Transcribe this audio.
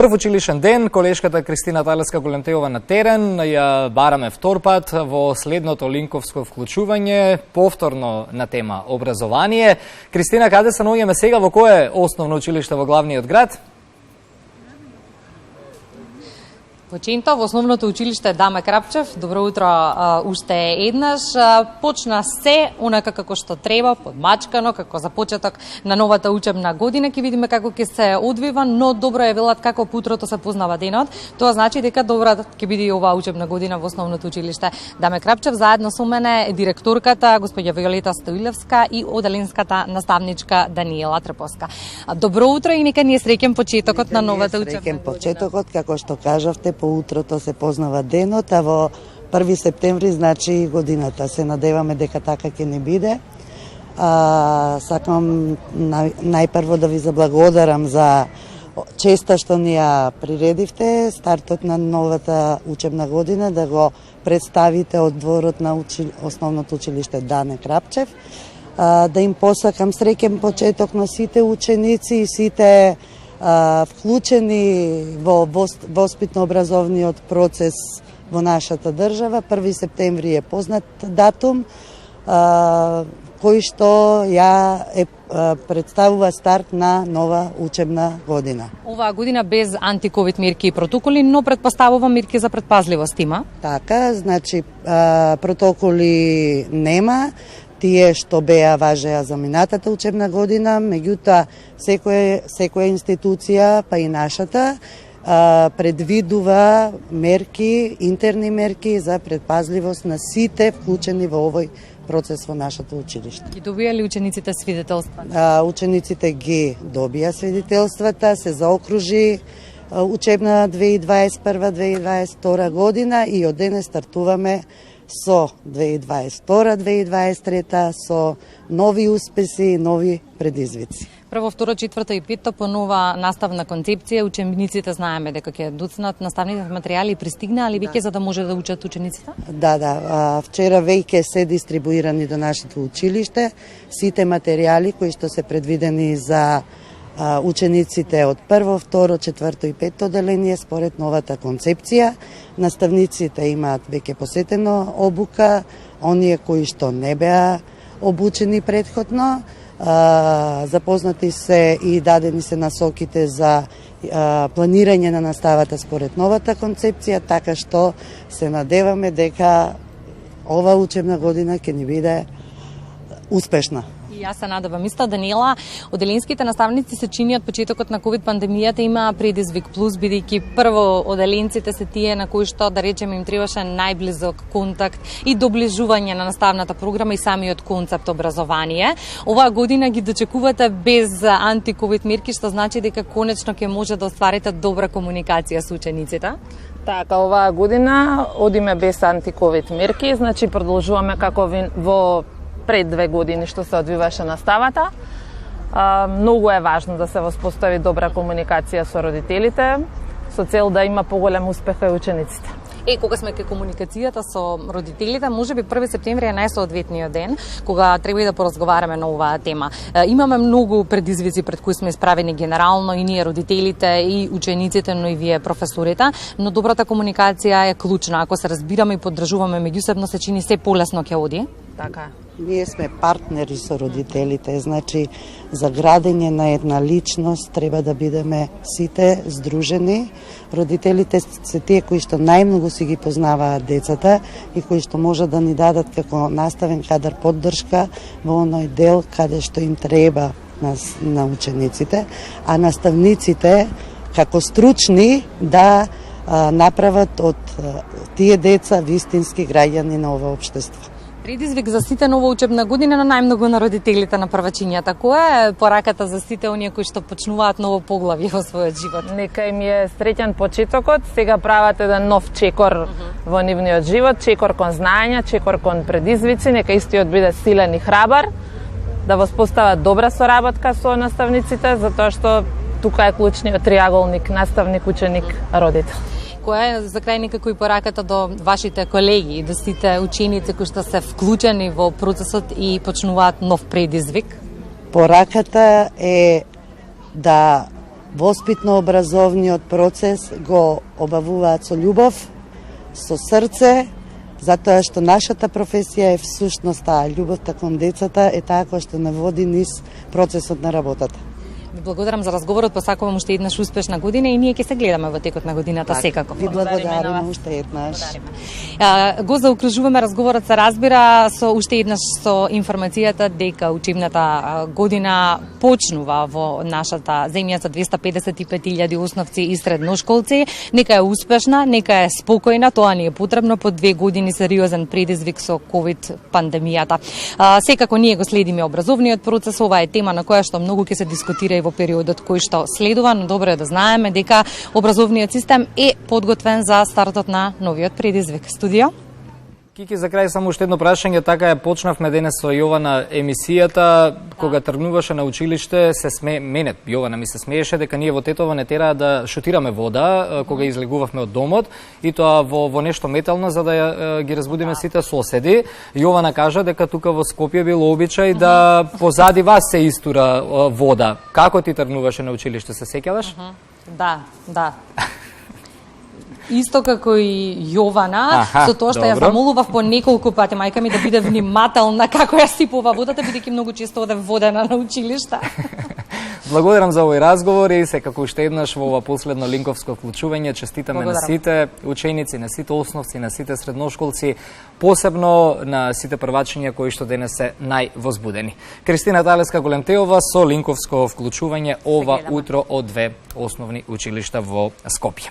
Прв училишен ден, колешката Кристина Талеска-Големтеова на терен, ја бараме втор пат во следното линковско вклучување, повторно на тема образование. Кристина, каде се наоѓаме сега, во кое основно училиште во главниот град? Во Ченто, во основното училиште Даме Крапчев. Добро утро уште еднаш. Почна се онака како што треба, подмачкано, како за почеток на новата учебна година. Ќе видиме како ќе се одвива, но добро е велат како по утрото се познава денот. Тоа значи дека добра ќе биде и оваа учебна година во основното училиште Даме Крапчев. Заедно со мене е директорката госпоѓа Виолета Стоилевска и оделинската наставничка Даниела Трпоска. Добро утро и нека ни е среќен почетокот на новата учебна година. Среќен почетокот, како што кажавте, по утрото се познава денот, а во 1 септември значи годината. Се надеваме дека така ќе не биде. Сакам најпрво да ви заблагодарам за честа што ни ја приредивте, стартот на новата учебна година, да го представите од дворот на основното училиште Даме Крапчев. Да им посакам среќен почеток на сите ученици и сите вклучени во воспитно-образовниот процес во нашата држава. 1 септември е познат датум, кој што ја представува старт на нова учебна година. Оваа година без антиковид мерки и протоколи, но предпоставува мерки за предпазливост има? Така, значи протоколи нема, тие што беа важеа за минатата учебна година, меѓутоа секоја институција, па и нашата, предвидува мерки, интерни мерки за предпазливост на сите вклучени во овој процес во нашето училиште. Ги добија ли учениците свидетелства? Учениците ги добија свидетелствата, се заокружи учебна 2021-2022 година и од денес стартуваме со 2022-2023 со нови успеси и нови предизвици. Прво, второ, четврто и петто по нова наставна концепција. Учениците знаеме дека ќе доцнат наставните материјали пристигнаа ли веќе за да може да учат учениците? Да. Вчера веќе се дистрибуирани до нашето училиште сите материјали кои што се предвидени за учениците од прво, второ, четврто и петто оделение според новата концепција. Наставниците имаат веќе посетено обука, оние кои што не беа обучени претходно, запознати се и дадени се насоките за планирање на наставата според новата концепција, така што се надеваме дека ова учебна година ќе ни биде успешна. И јас се надевам исто, Даниела. Оделинските наставници се чиниот почетокот на ковид пандемијата има предизвик плюс, бидејќи прво оделинците се тие на кои што, да речеме, им требаше најблизок контакт и доближување на наставната програма и самиот концепт образование. Оваа година ги дочекувате без антиковид мерки, што значи дека конечно ќе може да остварите добра комуникација со учениците. Така, оваа година одиме без антиковид мерки, значи продолжуваме како во пред 2 години што се одвиваше наставата. Многу е важно да се воспостави добра комуникација со родителите, со цел да има поголем успех и учениците. Кога сме кај комуникацијата со родителите, можеби 1 септември е најсоодветниот ден кога треба и да поразговараме на оваа тема. Имаме многу предизвици пред кои сме исправени генерално и ние родителите и учениците, но и вие професорите, но добрата комуникација е клучна. Ако се разбираме и поддржуваме меѓусебно, се чини се полесно ќе оди. Така. Ние сме партнери со родителите, значи за градење на една личност треба да бидеме сите здружени. Родителите се тие кои што најмногу си ги познаваат децата и кои што може да ни дадат како наставен кадар поддршка во оној дел каде што им треба на учениците, а наставниците како стручни да направат од тие деца вистински граѓани на ова општество. Предизвик за сите нова учебна година, но најмногу на родителите на првачињата. Која е пораката за сите оние кои што почнуваат ново поглавје во својот живот? Нека им е среќен почетокот, сега прават еден нов чекор во нивниот живот, чекор кон знаења, чекор кон предизвици, нека истиот биде силен и храбар, да воспостават добра соработка со наставниците, затоа што тука е клучниот триаголник наставник, ученик, родител. Која е за крај некако и пораката до вашите колеги и до сите ученици кои што се вклучени во процесот и почнуваат нов предизвик? Пораката е да воспитно-образовниот процес го обавуваат со љубов, со срце, затоа што нашата професија е всушност таа љубовта кон децата е таа која што наводи низ процесот на работата. Ви благодарам за разговорот, посакувам уште еднаш успешна година и ние ќе се гледаме во текот на годината секако. Ви благодариме уште еднаш. Го заокружуваме разговорот, се разбира, со уште еднаш со информацијата дека учебната година почнува во нашата земја за 255.000 основци и средношколци. Нека е успешна, нека е спокојна, тоа ни е потребно по 2 години сериозен предизвик со ковид пандемијата. Секако ние го следиме образовниот процес, ова е тема на која што многу ќе се дискутира и во периодот кој што следува, но добро е да знаеме дека образовниот систем е подготвен за стартот на новиот предизвик. Студио? Кики, за крај само уште едно прашање, така почнавме денес со Јована емисијата, кога тргнуваше на училиште, мене Јована ми се смееше дека ние во Тетово не тераа да шутираме вода кога излегувавме од домот и тоа во нешто метално за да ги разбудиме сите соседи. Јована кажа дека тука во Скопје било обичај да позади вас се истура вода. Како ти тргнуваше на училиште, се сеќаваш? Да. Исто како и Јована, со тоа што ја замолував по неколку пати мајка ми да биде внимателна како ја сипува водата, бидејќи многу често оде водена на училишта. Благодарам за овој разговор и секако уште еднаш во ова последно линковско вклучување честитаме на сите ученици, на сите основци, на сите средношколци, посебно на сите првачиња кои што денес се највозбудени. Кристина Талеска-Големтеова со линковско вклучување ова утро од 2 основни училишта во Скопје.